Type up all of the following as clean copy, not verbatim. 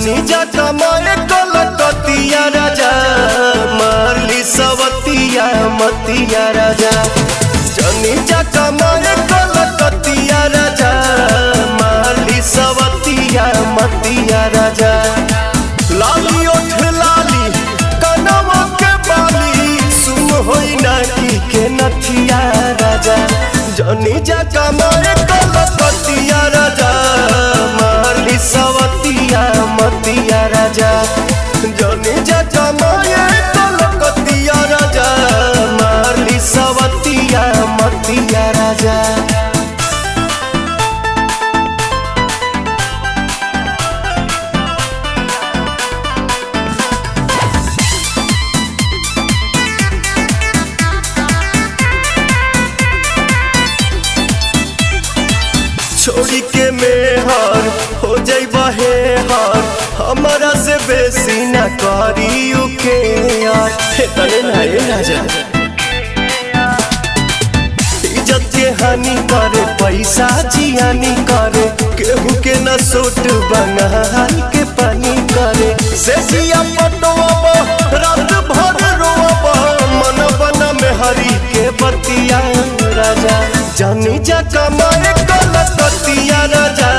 जनी जा कमाए कलकतिया राजा मारली सवतिया मतिया राजा जनी जा कमाए कलकतिया राजा मारली सवतिया मतिया राजा लाली ओठ लाली कनवा के बाली सुन होई ना के नथिया राजा जनी जा कमाए कलकतिया राजा मारली सवतिया मतिया राजा जनी जा कमाए कलकतिया राजा मारली सवतिया मतिया राजा। छोड़ी के मेहर हो जाइबा हे हर हमारा से बेसी न करी उके यार हे तने ना ए राजा इज्जत के हानि करे पैसा जियानी करे केहू के न सूट बंगाल के पानी करे से जिया पटवा रात भर रोवा मन बना में हरी के बतिया राजा जनी जा कमाए कलकतिया राजा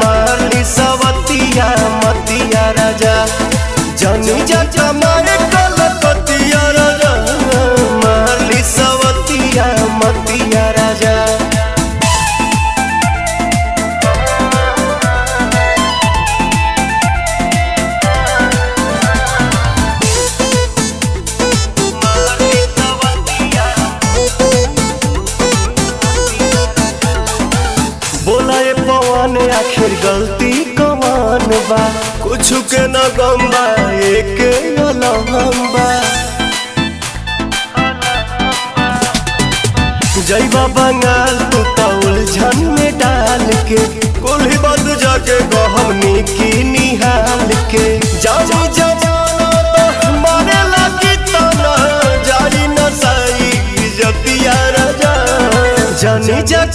मारली सवतिया मतिया राजा जनी जा कमाए कलकतिया राजा मारली सवतिया मतिया राजा। बोला ये पवन आखिर गलती कमान बा कुछ के न गम्बा एक लम्बा जैबा बंगाल तू तो उलझन में डाल के कुल्ही बंद जाके गहमनी की निहाल के जानी जमाना तो मारे लगी तना जारी न सही जतिया राजा जनी जा